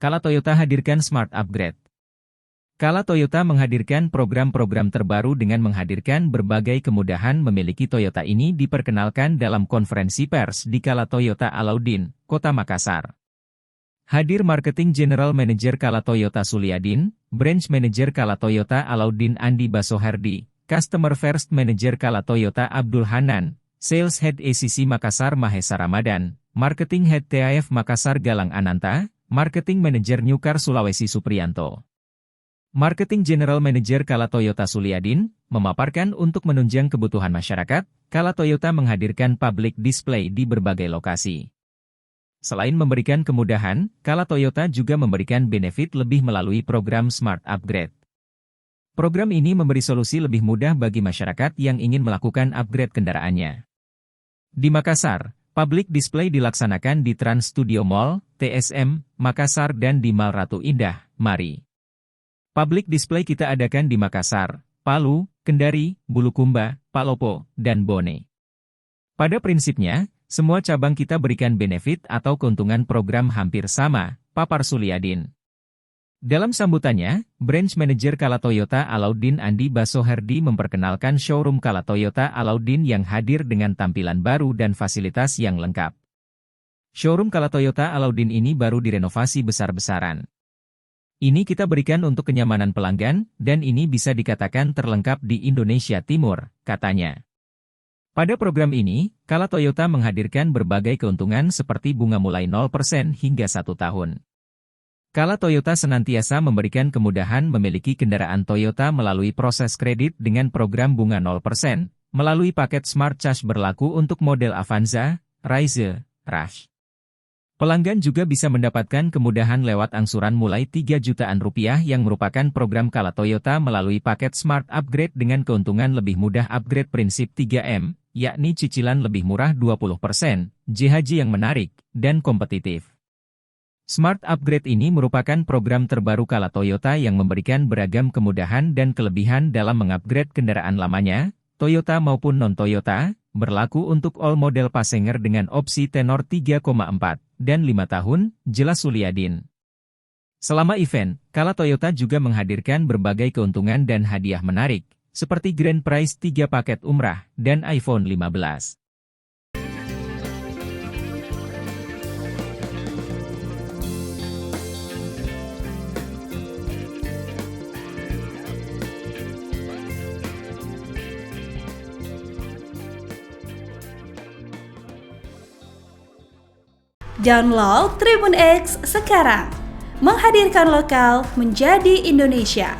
Kala Toyota hadirkan Smart Upgrade. Kala Toyota menghadirkan program-program terbaru dengan menghadirkan berbagai kemudahan memiliki Toyota ini diperkenalkan dalam konferensi pers di Kala Toyota Alauddin, Kota Makassar. Hadir Marketing General Manager Kala Toyota Suliadin, Branch Manager Kala Toyota Alauddin Andi Basohardi, Customer First Manager Kala Toyota Abdul Hanan, Sales Head ACC Makassar Mahesa Ramadan, Marketing Head TAF Makassar Galang Ananta, Marketing Manager New Car Sulawesi Supriyanto. Marketing General Manager Kala Toyota Suliadin, memaparkan untuk menunjang kebutuhan masyarakat, Kala Toyota menghadirkan public display di berbagai lokasi. Selain memberikan kemudahan, Kala Toyota juga memberikan benefit lebih melalui program Smart Upgrade. Program ini memberi solusi lebih mudah bagi masyarakat yang ingin melakukan upgrade kendaraannya. Di Makassar, public display dilaksanakan di Trans Studio Mall, TSM, Makassar dan di Mall Ratu Indah, Mari. Public display kita adakan di Makassar, Palu, Kendari, Bulukumba, Palopo, dan Bone. Pada prinsipnya, semua cabang kita berikan benefit atau keuntungan program hampir sama, papar Suliadin. Dalam sambutannya, Branch Manager Kala Toyota Alauddin Andi Basohardi memperkenalkan showroom Kala Toyota Alauddin yang hadir dengan tampilan baru dan fasilitas yang lengkap. Showroom Kala Toyota Alauddin ini baru direnovasi besar-besaran. Ini kita berikan untuk kenyamanan pelanggan, dan ini bisa dikatakan terlengkap di Indonesia Timur, katanya. Pada program ini, Kala Toyota menghadirkan berbagai keuntungan seperti bunga mulai 0% hingga 1 tahun. Kala Toyota senantiasa memberikan kemudahan memiliki kendaraan Toyota melalui proses kredit dengan program bunga 0%, melalui paket Smart Charge berlaku untuk model Avanza, Rise, Rush. Pelanggan juga bisa mendapatkan kemudahan lewat angsuran mulai 3 jutaan rupiah yang merupakan program Kala Toyota melalui paket Smart Upgrade dengan keuntungan lebih mudah upgrade prinsip 3M, yakni cicilan lebih murah 20%, JHJ yang menarik, dan kompetitif. Smart Upgrade ini merupakan program terbaru Kala Toyota yang memberikan beragam kemudahan dan kelebihan dalam mengupgrade kendaraan lamanya, Toyota maupun non-Toyota, berlaku untuk all model passenger dengan opsi tenor 3,4 dan 5 tahun, jelas Suliadin. Selama event, Kala Toyota juga menghadirkan berbagai keuntungan dan hadiah menarik, seperti Grand Prize 3 paket umrah dan iPhone 15. Download Tribun X sekarang, menghadirkan lokal menjadi Indonesia.